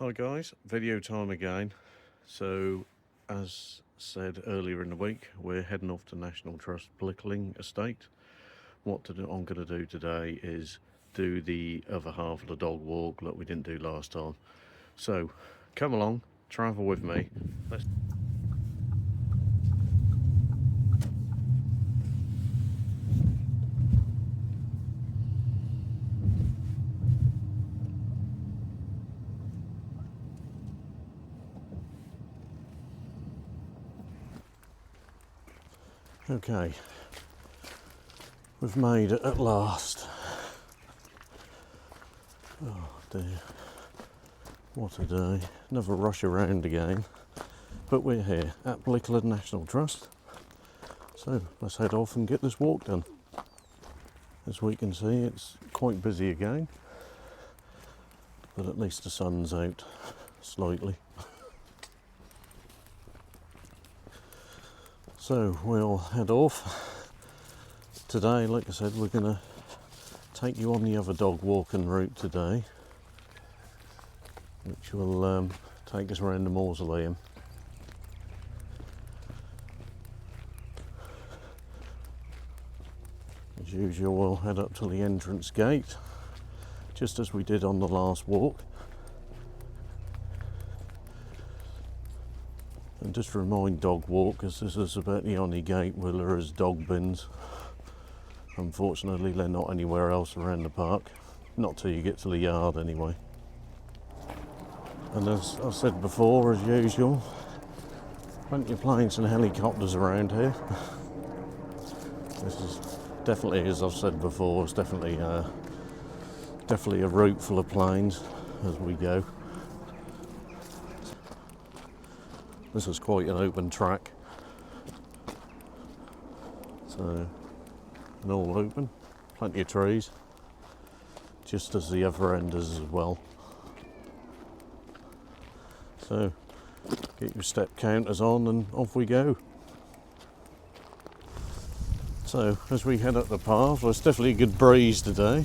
Hi guys, video time again. So as said earlier in the week, we're heading off to National Trust Blickling Estate. I'm going to do today is do the other half of the dog walk that we didn't do last time. So come along, travel with me. Okay, we've made it at last. Oh dear, what a day. Another rush around again, but we're here at Blickling National Trust. So let's head off and get this walk done. As we can see, it's quite busy again, but at least the sun's out slightly. So we'll head off. Today, like I said, we're going to take you on the other dog walking route today, which will take us around the Mausoleum. As usual, we'll head up to the entrance gate, just as we did on the last walk. And just to remind dog walkers, this is about the only gate where there is dog bins. Unfortunately, they're not anywhere else around the park, not till you get to the yard anyway. And as I said before, as usual, plenty of planes and helicopters around here. This is definitely, as I've said before, it's definitely a route full of planes as we go. This is quite an open track, so and all open, plenty of trees, just as the other end is as well. So get your step counters on and off we go. So as we head up the path, well, it's definitely a good breeze today.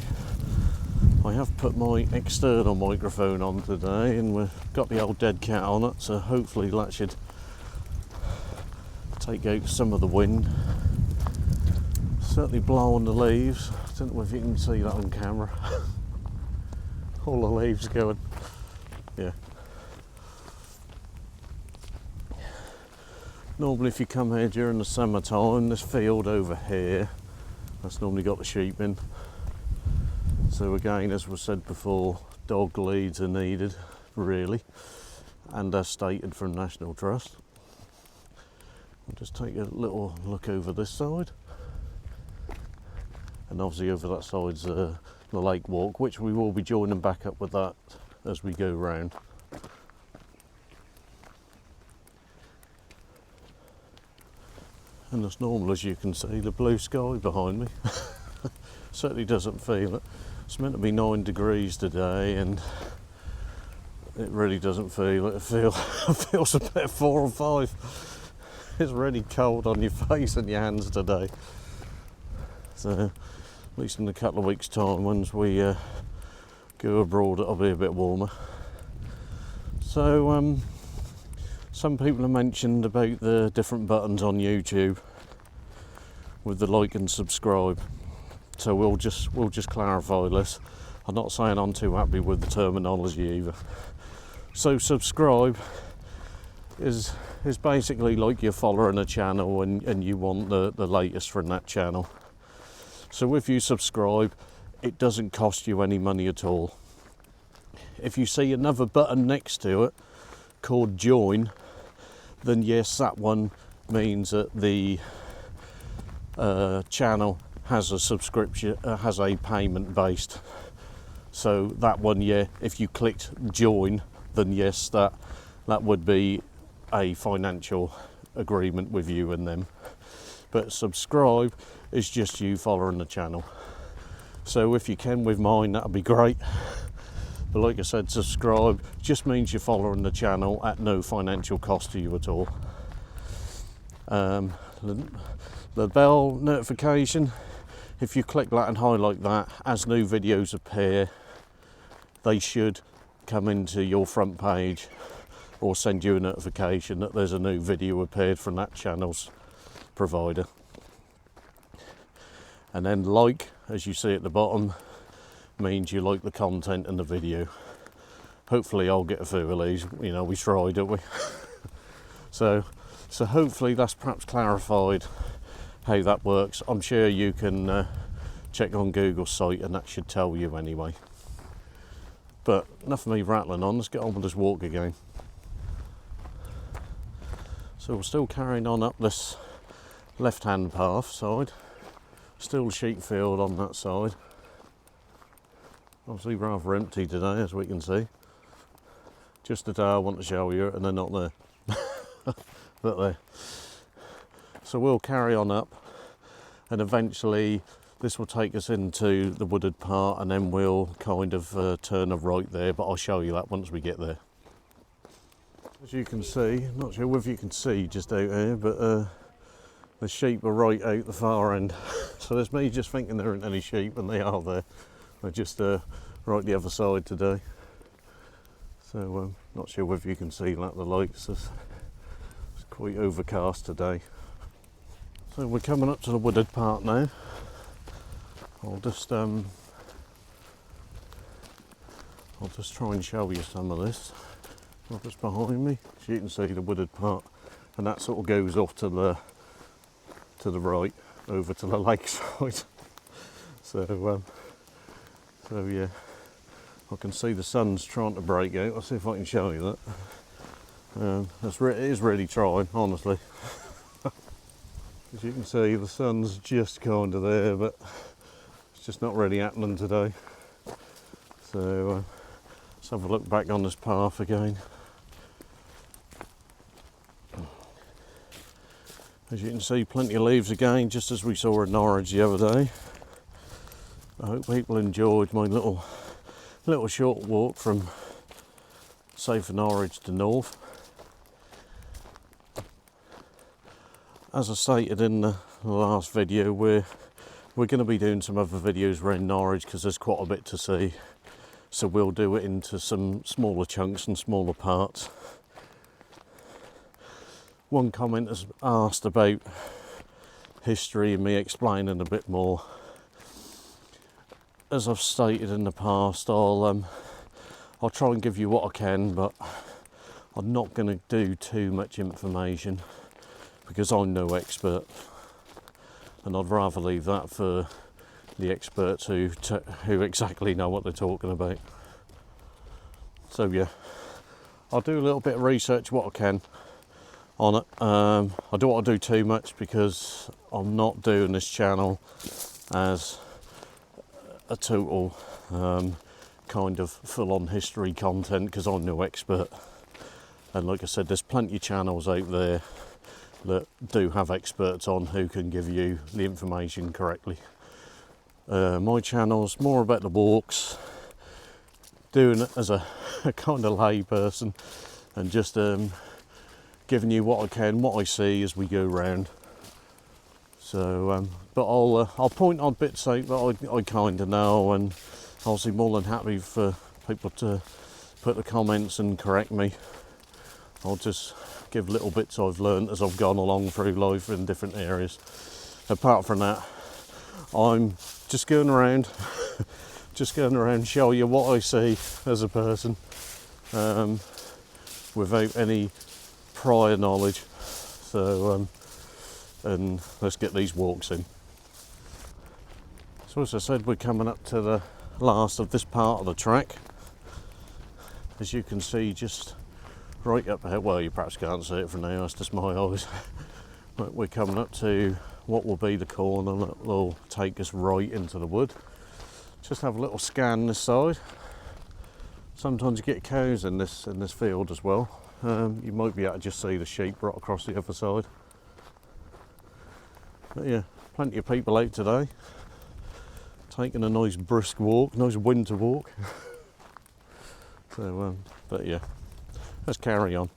I have put my external microphone on today and we've got the old dead cat on it, so hopefully that should take out some of the wind. Certainly blow on the leaves. I don't know if you can see that on camera. All the leaves going. Yeah. Normally if you come here during the summertime, this field over here, that's normally got the sheep in. So again, as was said before, dog leads are needed, really, and as stated from National Trust. I'll just take a little look over this side. And obviously over that side's the lake walk, which we will be joining back up with that as we go round. And as normal, as you can see, the blue sky behind me. Certainly doesn't feel it. It's meant to be 9 degrees today and it really doesn't feel it. It feels about 4 or 5. It's really cold on your face and your hands today. So at least in a couple of weeks' time, once we go abroad, it'll be a bit warmer. So some people have mentioned about the different buttons on YouTube with the like and subscribe. So we'll just clarify this. I'm not saying I'm too happy with the terminology either. So subscribe is basically like you're following a channel and you want the latest from that channel. So if you subscribe, it doesn't cost you any money at all. If you see another button next to it called join, then yes, that one means that the channel has a subscription, has a payment based. So that one, yeah, if you clicked join, then yes, that would be a financial agreement with you and them. But subscribe is just you following the channel. So if you can with mine, that'd be great. But like I said, subscribe just means you're following the channel at no financial cost to you at all. The bell notification, if you click that and highlight that, as new videos appear, they should come into your front page or send you a notification that there's a new video appeared from that channel's provider. And then like, as you see at the bottom, means you like the content in the video. Hopefully I'll get a few of these, you know, we try, don't we? So hopefully that's perhaps clarified how that works. I'm sure you can check on Google's site and that should tell you anyway. But enough of me rattling on, let's get on with this walk again. So we're still carrying on up this left-hand path side. Still sheep field on that side. Obviously rather empty today, as we can see. Just the day I want to show you, and they're not there. But there. So we'll carry on up, and eventually this will take us into the wooded part, and then we'll kind of turn a right there, but I'll show you that once we get there. As you can see, not sure if you can see just out here, but the sheep are right out the far end. So there's me just thinking there aren't any sheep, and they are there. They're just right the other side today. So not sure whether you can see that, the lights. It's quite overcast today. So we're coming up to the wooded part now. I'll just try and show you some of this. Just behind me, so you can see the wooded part, and that sort of goes off to the right, over to the lakeside. So yeah, I can see the sun's trying to break out. I'll see if I can show you that. It is really trying, honestly. As you can see, the sun's just kind of there, but it's just not really happening today. So let's have a look back on this path again. As you can see, plenty of leaves again, just as we saw in Norwich the other day. I hope people enjoyed my little short walk from, say, from Norwich to North. As I stated in the last video, we're going to be doing some other videos around Norwich because there's quite a bit to see. So we'll do it into some smaller chunks and smaller parts. One comment has asked about history and me explaining a bit more. As I've stated in the past, I'll try and give you what I can, but I'm not going to do too much information because I'm no expert, and I'd rather leave that for the experts who exactly know what they're talking about. So yeah, I'll do a little bit of research what I can on it. I don't want to do too much because I'm not doing this channel as a total kind of full-on history content because I'm no expert. And like I said, there's plenty of channels out there that do have experts on who can give you the information correctly. My channel's more about the walks, doing it as a kind of lay person, and just giving you what I can, what I see as we go round. So, but I'll point on bits out that I kind of know, and obviously more than happy for people to put the comments and correct me. I'll just give little bits I've learned as I've gone along through life in different areas. Apart from that, I'm just going around showing you what I see as a person, without any prior knowledge. So and let's get these walks in. So as I said, we're coming up to the last of this part of the track. As you can see, just right up ahead, well, you perhaps can't see it from now, that's just my eyes. But we're coming up to what will be the corner that will take us right into the wood. Just have a little scan this side. Sometimes you get cows in this field as well. You might be able to just see the sheep right across the other side. But yeah, plenty of people out today, taking a nice brisk walk, nice winter walk. So, but yeah, let's carry on.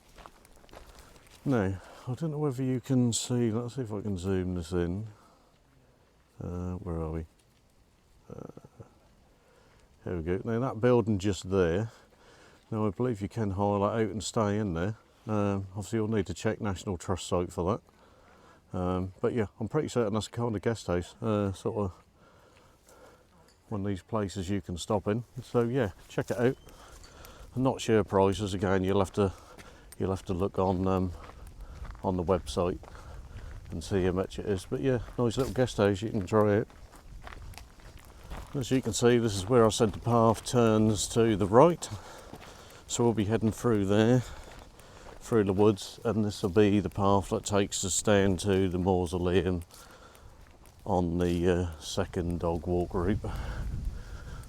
Now, I don't know whether you can see, let's see if I can zoom this in. Where are we? Here we go. Now that building just there, Now I believe you can hire that out and stay in there. Obviously you'll need to check National Trust site for that. But yeah, I'm pretty certain that's a kind of guest house, sort of one of these places you can stop in. So yeah, check it out. I'm not sure prices, again you'll have to look on the website and see how much it is. But yeah, nice little guest house you can try out. As you can see, this is where I said the path turns to the right. So we'll be heading through there, through the woods, and this will be the path that takes us down to the Mausoleum on the second dog walk route.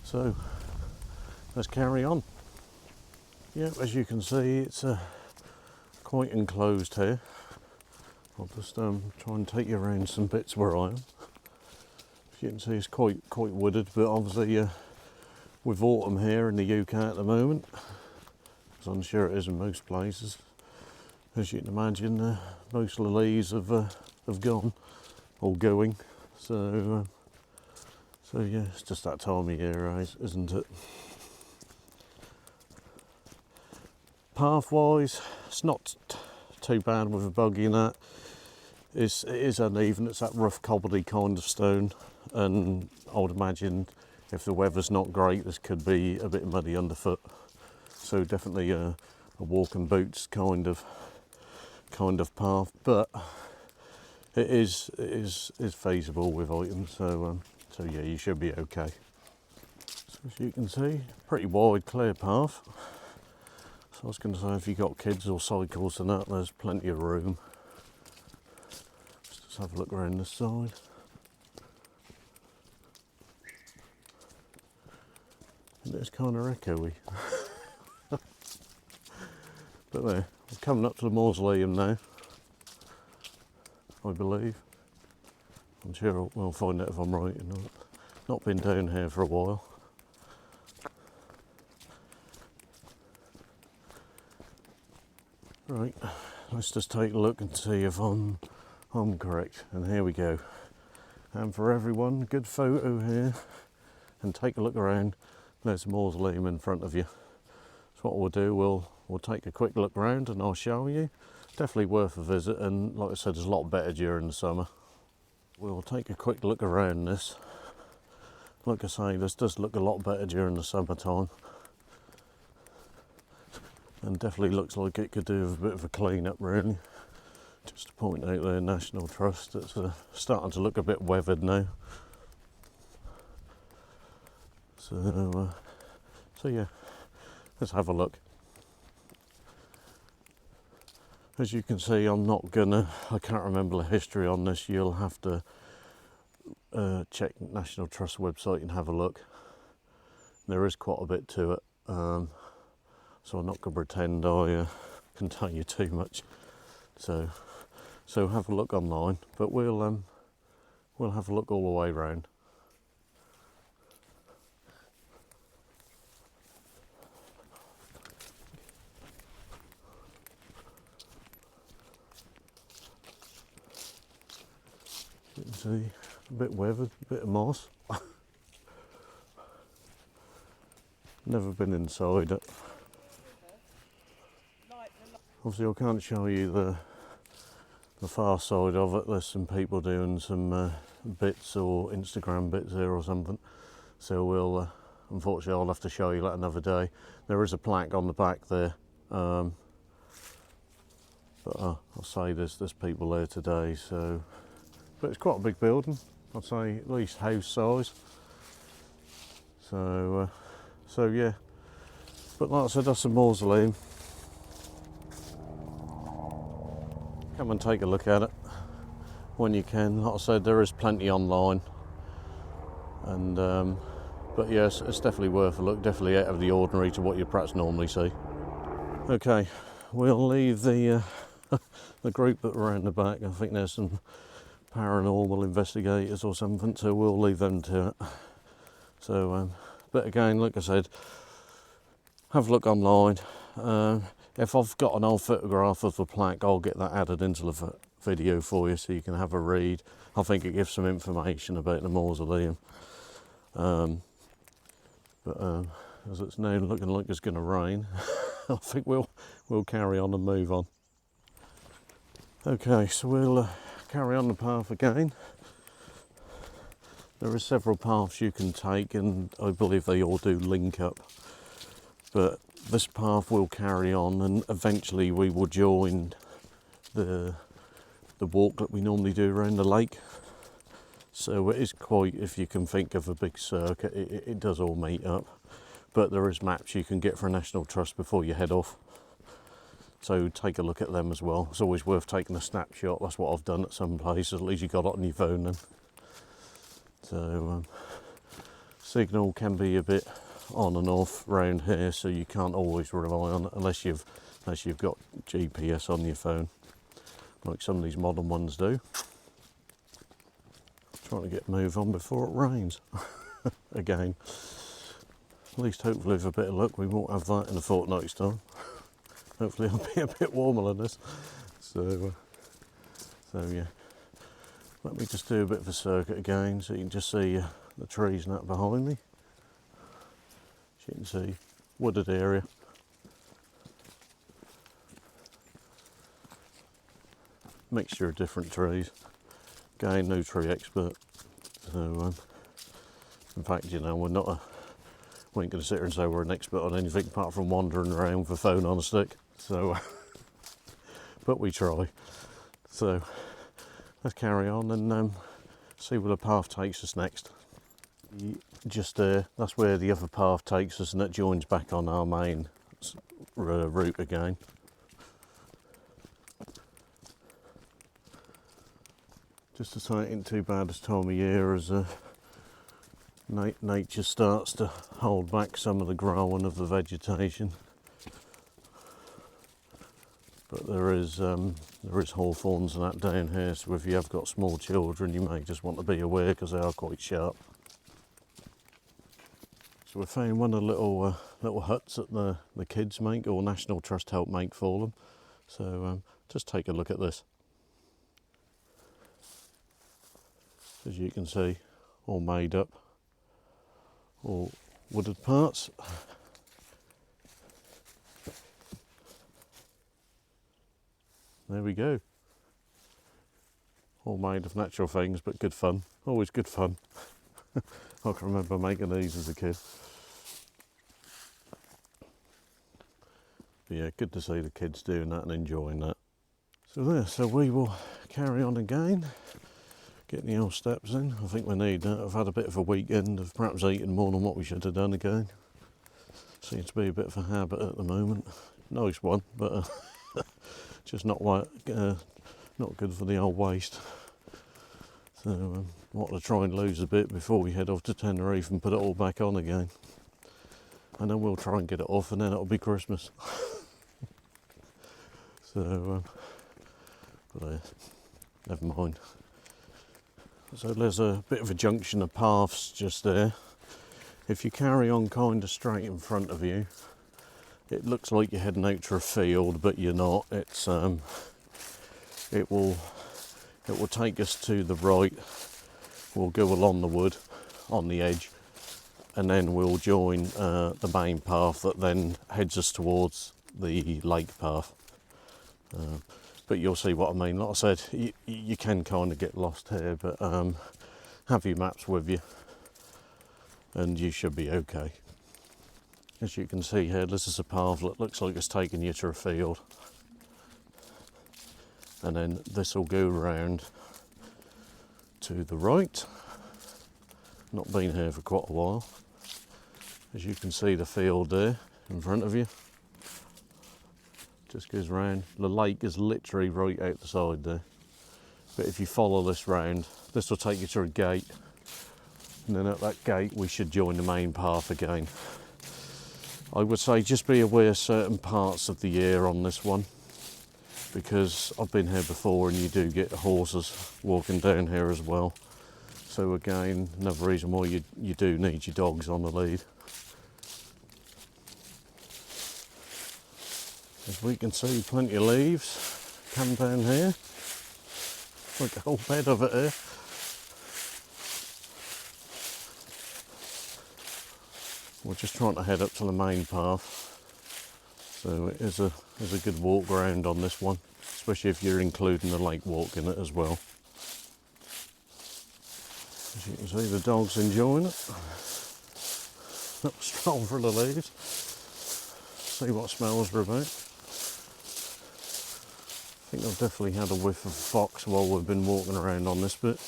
So let's carry on. Yeah, as you can see, it's quite enclosed here. I'll just try and take you around some bits where I am. As you can see, it's quite wooded, but obviously with autumn here in the UK at the moment, as I'm sure it is in most places, as you can imagine, most of the leaves have gone or going. So yeah, it's just that time of year, isn't it? Pathwise, it's not too bad with a buggy and that. It is uneven, it's that rough cobbledy kind of stone, and I would imagine if the weather's not great this could be a bit muddy underfoot. So definitely a walking boots kind of path, but it is feasible with items, so yeah, you should be okay. So as you can see, pretty wide clear path. So I was going to say, if you've got kids or cycles and that, there's plenty of room. Let's just have a look around this side. And it's kind of echoey. But there, we're coming up to the Mausoleum now, I believe. I'm sure we'll find out if I'm right. Not been down here for a while. Right, let's just take a look and see if I'm correct. And here we go. And for everyone, good photo here. And take a look around. There's a Mausoleum in front of you. So what we'll do, we'll take a quick look round and I'll show you. Definitely worth a visit, and like I said, it's a lot better during the summer. We'll take a quick look around this. Like I say, this does look a lot better during the summertime. And definitely looks like it could do with a bit of a clean up really. Just to point out there, National Trust, it's starting to look a bit weathered now. So yeah, let's have a look. As you can see, I can't remember the history on this. You'll have to check National Trust website and have a look. There is quite a bit to it, so I'm not going to pretend I can tell you too much. So have a look online, but we'll have a look all the way around. You can see a bit weathered, a bit of moss. Never been inside it. Obviously I can't show you the far side of it. There's some people doing some bits or Instagram bits there or something. So unfortunately I'll have to show you that another day. There is a plaque on the back there. But I'll say there's people there today, so. But it's quite a big building, I'd say at least house size. So yeah. But like I said, that's a Mausoleum. Come and take a look at it when you can. Like I said, there is plenty online. And but yes, it's definitely worth a look. Definitely out of the ordinary to what you perhaps normally see. Okay, we'll leave the the group that were around the back. I think there's some paranormal investigators or something, so we'll leave them to it. So but again, like I said, have a look online. If I've got an old photograph of the plaque, I'll get that added into the video for you so you can have a read. I think it gives some information about the Mausoleum. But as it's now looking like it's going to rain, I think we'll carry on and move on. Okay, so we'll carry on the path again. There are several paths you can take, and I believe they all do link up. But this path will carry on, and eventually we will join the walk that we normally do around the lake. So it is quite, if you can think of a big circuit, it does all meet up. But there is maps you can get for a National Trust before you head off. So take a look at them as well. It's always worth taking a snapshot. That's what I've done at some places. At least you got it on your phone then. So signal can be a bit on and off round here, so you can't always rely on it unless you've got GPS on your phone, like some of these modern ones do. Trying to get move on before it rains again. At least hopefully with a bit of luck we won't have that in a fortnight's time. Hopefully it'll be a bit warmer than this. So yeah. Let me just do a bit of a circuit again so you can just see the trees and that behind me. As you can see, wooded area. Mixture of different trees. Again, no tree expert. So, in fact, you know, we ain't going to sit here and say we're an expert on anything apart from wandering around with a phone on a stick. So, but we try. So, let's carry on and see where the path takes us next. Just there, that's where the other path takes us, and it joins back on our main route again. Just to say it ain't too bad this time of year as nature starts to hold back some of the growing of the vegetation. But there is hawthorns and that down here, so if you have got small children you may just want to be aware because they are quite sharp. So we found one of the little huts that the kids make, or National Trust help make for them. So just take a look at this. As you can see, all made up, all wooded parts. There we go. All made of natural things, but good fun. Always good fun. I can remember making these as a kid. But yeah, good to see the kids doing that and enjoying that. So we will carry on again. Getting the old steps in. I think we need that. I've had a bit of a weekend of perhaps eating more than what we should have done again. Seems to be a bit of a habit at the moment. Nice one, but just not good for the old waist. So want to try and lose a bit before we head off to Tenerife and put it all back on again. And then we'll try and get it off, and then it'll be Christmas. So, never mind. So there's a bit of a junction of paths just there. If you carry on kind of straight in front of you, it looks like you're heading out to a field, but you're not. It's it will take us to the right. We'll go along the wood on the edge, and then we'll join the main path that then heads us towards the lake path. But you'll see what I mean. Like I said, you can kind of get lost here, but have your maps with you and you should be okay. As you can see here, this is a path that looks like it's taking you to a field. And then this will go round to the right. Not been here for quite a while. As you can see the field there in front of you. Just goes round. The lake is literally right out the side there. But if you follow this round, this will take you to a gate. And then at that gate we should join the main path again. I would say just be aware certain parts of the year on this one, because I've been here before and you do get horses walking down here as well. So again, another reason why you do need your dogs on the lead. As we can see, plenty of leaves come down here, like a whole bed of it here. We're just trying to head up to the main path. So it is a good walk around on this one, especially if you're including the lake walk in it as well. As you can see, the dog's enjoying it. Little stroll for the leaves. See what smells are about. I think I've definitely had a whiff of fox while we've been walking around on this bit.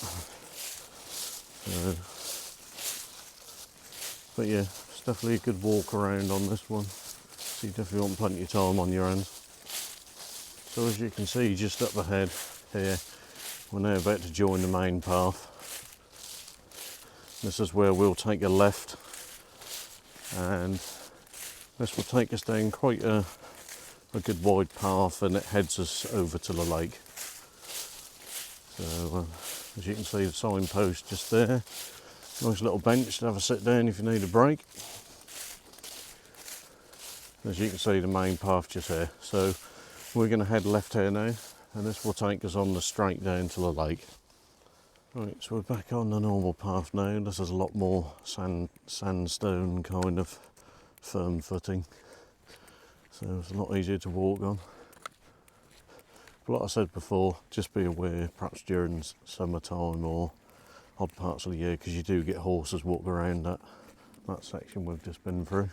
But yeah, it's definitely a good walk around on this one. So you definitely want plenty of time on your hands. So as you can see just up ahead here, we're now about to join the main path. This is where we'll take a left, and this will take us down quite a good wide path, and it heads us over to the lake. So as you can see, the signpost just there. Nice little bench to have a sit down if you need a break. As you can see, the main path just here. So we're going to head left here now, and this will take us on the straight down to the lake. Right, so we're back on the normal path now. This is a lot more sandstone kind of firm footing, so it's a lot easier to walk on. But like I said before, just be aware perhaps during summertime or odd parts of the year, because you do get horses walk around that section we've just been through.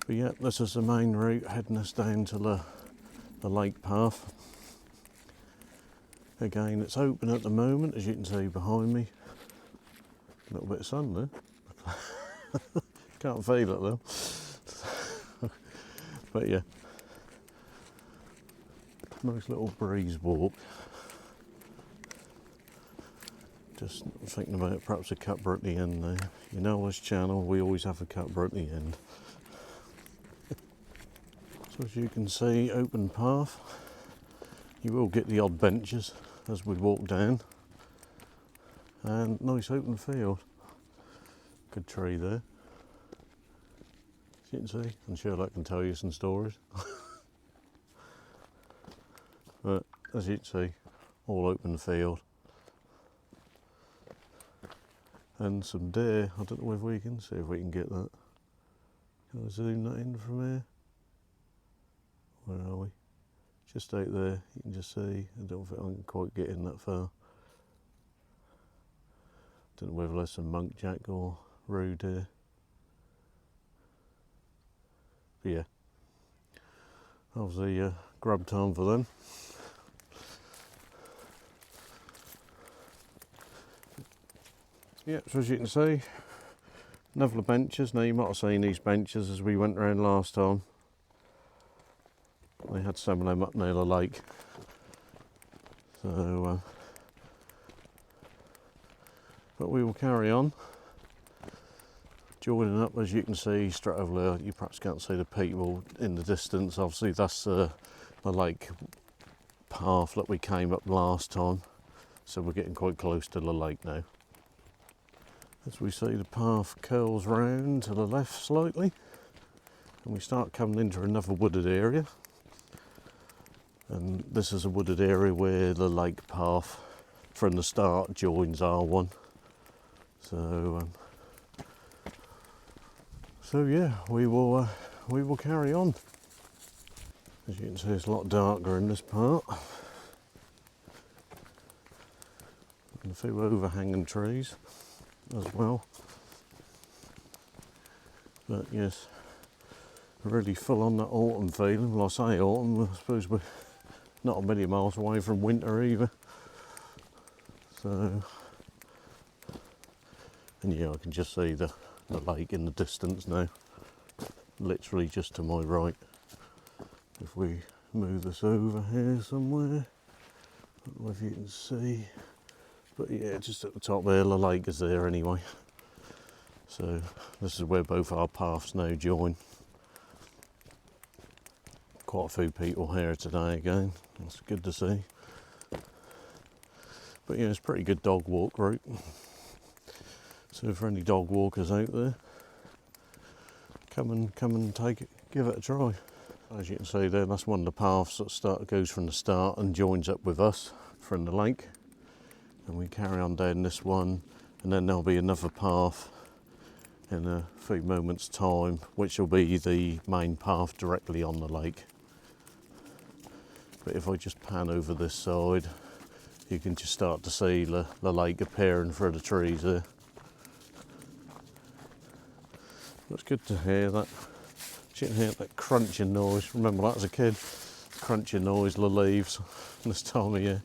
But yeah, this is the main route heading us down to the lake path. Again, it's open at the moment, as you can see behind me. A little bit of sun there. Can't feel it though. But yeah, nice little breeze walk. Just thinking about perhaps a cuppa at the end there. You know this channel, we always have a cuppa at the end. So as you can see, open path. You will get the odd benches as we walk down. And nice open field. Good tree there. As you can see, I'm sure that can tell you some stories. But as you can see, all open field. And some deer. I don't know if we can see if we can get that. Can I zoom that in from here? Where are we? Just out there, you can just see. I don't think I can quite get in that far. Don't know whether there's some monkjack or roe deer. But yeah, obviously grub time for them. Yeah, so as you can see, another benches. Now you might have seen these benches as we went around last time. They had some of them up near the lake. So, but we will carry on. Joining up, as you can see, straight over there, you perhaps can't see the people in the distance. Obviously that's the lake path that we came up last time. So we're getting quite close to the lake now. As we see, the path curls round to the left slightly, and we start coming into another wooded area. And this is a wooded area where the lake path from the start joins R1. So yeah, we will carry on. As you can see, it's a lot darker in this part. And a few overhanging trees as well. But yes, really full on that autumn feeling. Well, I say autumn, I suppose we're not a million miles away from winter either. So, and yeah, I can just see the lake in the distance now, literally just to my right. If we move this over here somewhere, I don't know if you can see, but yeah, just at the top there, the lake is there anyway. So this is where both our paths now join. Quite a few people here today again, that's good to see. But yeah, it's a pretty good dog walk route. So for any dog walkers out there, come and take it, give it a try. As you can see there, that's one of the paths that goes from the start and joins up with us from the lake. And we carry on down this one, and then there'll be another path in a few moments time, which will be the main path directly on the lake. But if I just pan over this side, you can just start to see the lake appearing through the trees there. It's good to hear that. You can hear that crunching noise. Remember that as a kid? Crunching noise, the leaves this time of year.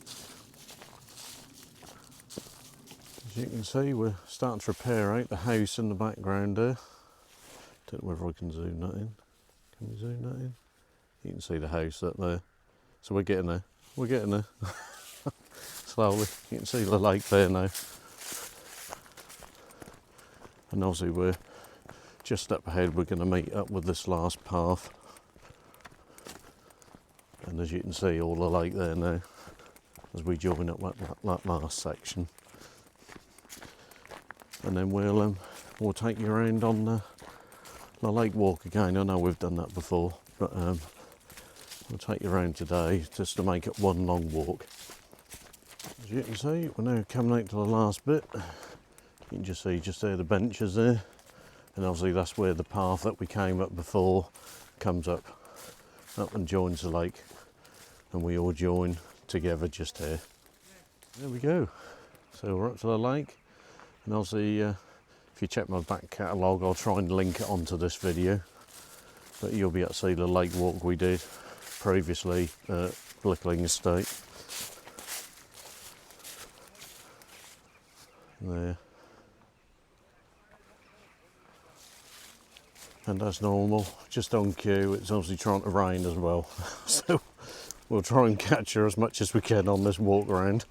As you can see, we're starting to repair out the house in the background there. Don't know whether I can zoom that in. Can we zoom that in? You can see the house up there. So we're getting there. We're getting there. Slowly. You can see the lake there now. And obviously we're just up ahead. We're going to meet up with this last path. And as you can see, all the lake there now as we join up that last section. And then we'll take you around on the lake walk again. I know we've done that before, but we'll take you around today just to make it one long walk. As you can see, we're now coming out to the last bit. You can just see there the benches there, and obviously that's where the path that we came up before comes up and joins the lake, and we all join together just here. There we go. So we're up to the lake, and obviously if you check my back catalogue, I'll try and link it onto this video, but you'll be able to see the lake walk we did previously at Blickling Estate. There. And as normal, just on cue, it's obviously trying to rain as well. So we'll try and capture as much as we can on this walk around.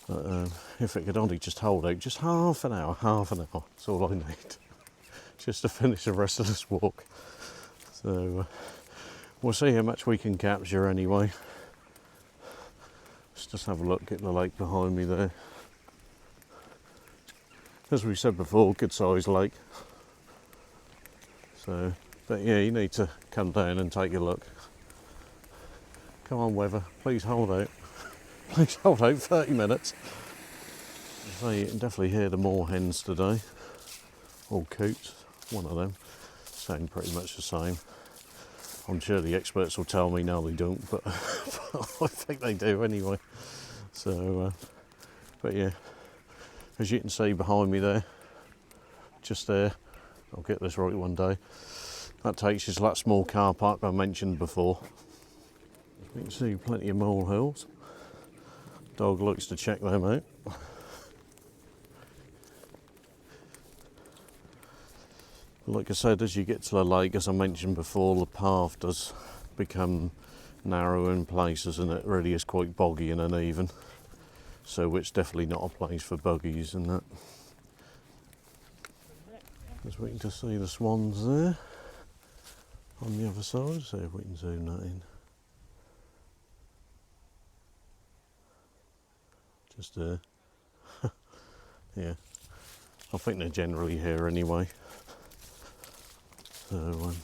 But if it could only just hold out just half an hour, that's all I need. Just to finish the rest of this walk. So we'll see how much we can capture anyway. Let's just have a look at the lake behind me there. As we said before, good sized lake. So, but yeah, you need to come down and take a look. Come on, weather, please hold out. Please hold out 30 minutes. So you can definitely hear the moorhens today, or coots, one of them. Sound pretty much the same. I'm sure the experts will tell me no they don't, but I think they do anyway. So, but yeah. As you can see behind me there, just there, I'll get this right one day, that takes you to that small car park I mentioned before. You can see plenty of molehills. Dog likes to check them out. Like I said, as you get to the lake, as I mentioned before, the path does become narrow in places and it really is quite boggy and uneven. So it's definitely not a place for buggies and that. As we can just see the swans there on the other side, so if we can zoom that in. Just there. Yeah, I think they're generally here anyway. So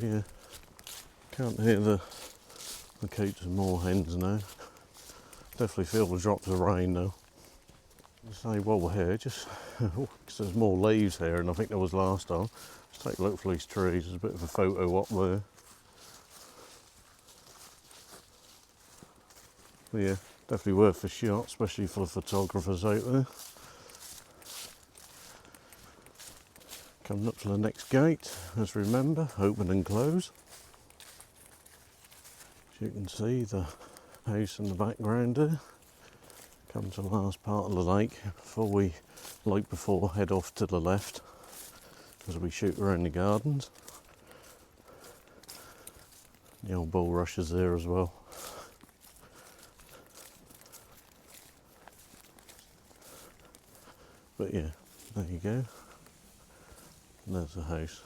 yeah, can't hear the coots and moorhens now. Definitely feel the drops of rain though. Say while we're here, just cause there's more leaves here and I think there was last time. Just take a look for these trees. There's a bit of a photo up there. But yeah, definitely worth a shot, especially for the photographers out there. Coming up to the next gate, as remember, open and close. As you can see, the house in the background there. Come to the last part of the lake before we, like before, head off to the left as we shoot around the gardens. The old bulrushes there as well. But yeah, there you go. And there's the house.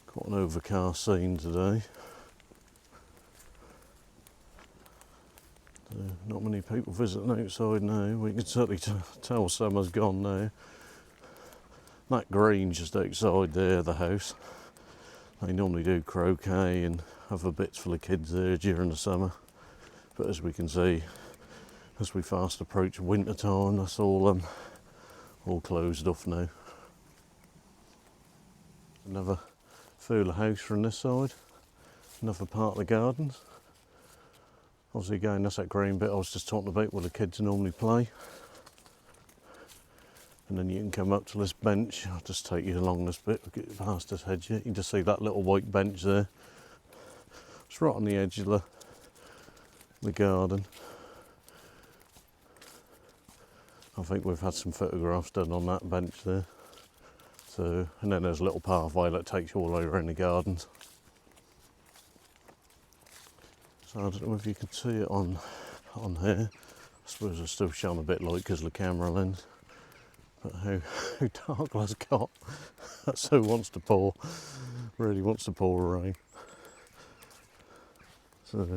Quite an overcast scene today. Not many people visiting outside now. We can certainly tell summer's gone now. That green just outside there, the house. They normally do croquet and other bits for the kids there during the summer. But as we can see, as we fast approach winter time, that's all all closed off now. Another fuller house from this side, another part of the gardens. Obviously again, that's that green bit I was just talking about where the kids normally play. And then you can come up to this bench. I'll just take you along this bit, we'll get past this hedge here. You can just see that little white bench there. It's right on the edge of the garden. I think we've had some photographs done on that bench there. So, and then there's a little pathway that takes you all over in the gardens. So I don't know if you can see it on here. I suppose it's still showing a bit light because of the camera lens. But how dark that's got. That so wants to pour, really wants to pour rain. So, as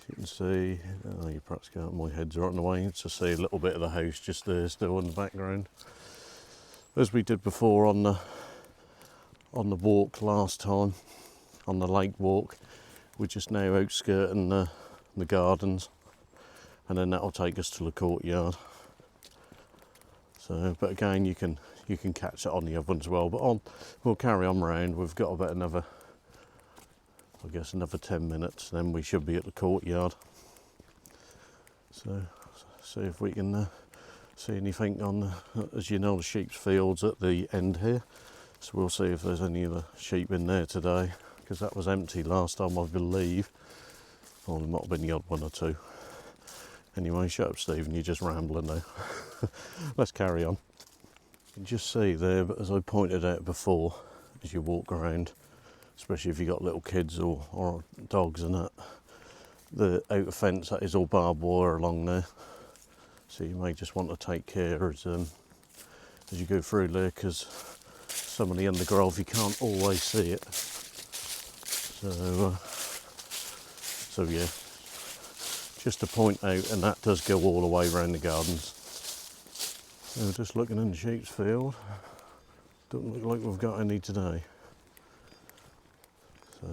you can see, oh, you perhaps can't, my head's right in the way, to see a little bit of the house just there still in the background. As we did before on the walk last time, on the lake walk, we're just now outskirting the gardens, and then that'll take us to the courtyard. So, but again, you can catch it on the other one as well. But we'll carry on round. We've got about another 10 minutes, then we should be at the courtyard. So, see if we can see anything on as you know, the sheep's fields at the end here. So we'll see if there's any of the sheep in there today, because that was empty last time, I believe. Or there might have been the odd one or two. Anyway, shut up, Stephen, you're just rambling now. Let's carry on. You can just see there, but as I pointed out before, as you walk around, especially if you've got little kids or dogs and that, the outer fence, that is all barbed wire along there. So you may just want to take care as you go through there, because some of the undergrowth you can't always see it. So yeah, just to point out, and that does go all the way around the gardens. So just looking in the sheep's field, doesn't look like we've got any today. So,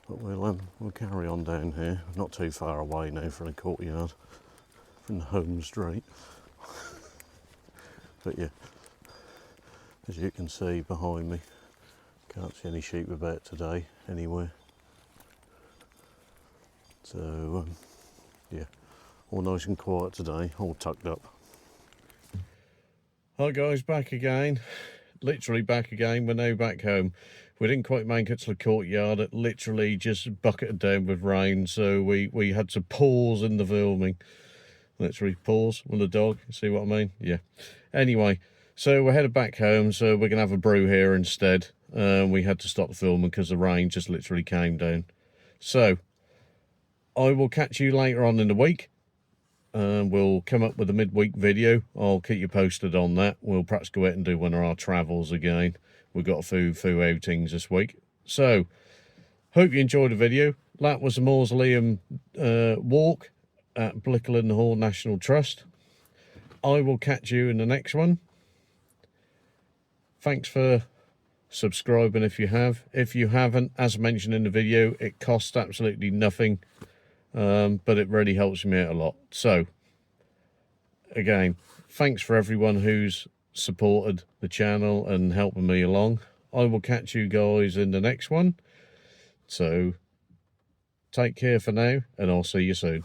but we'll carry on down here. Not too far away now from the courtyard, from the home straight. But yeah, as you can see behind me, can't see any sheep about today anywhere. So yeah, all nice and quiet today, all tucked up. Hi guys, back again. Literally back again. We're now back home. We didn't quite make it to the courtyard. It literally just bucketed down with rain, so we had to pause in the filming. Literally pause with the dog. See what I mean? Yeah. Anyway, so we're headed back home, so we're gonna have a brew here instead. We had to stop the filming because the rain just literally came down. So I will catch you later on in the week. We'll come up with a midweek video. I'll keep you posted on that. We'll perhaps go out and do one of our travels again. We've got a few outings this week. So, hope you enjoyed the video. That was the Mausoleum walk at Blickling National Trust. I will catch you in the next one. Thanks for subscribing if you have. If you haven't, as mentioned in the video, it costs absolutely nothing. But it really helps me out a lot. So, again, thanks for everyone who's supported the channel and helping me along. I will catch you guys in the next one. So, take care for now, and I'll see you soon.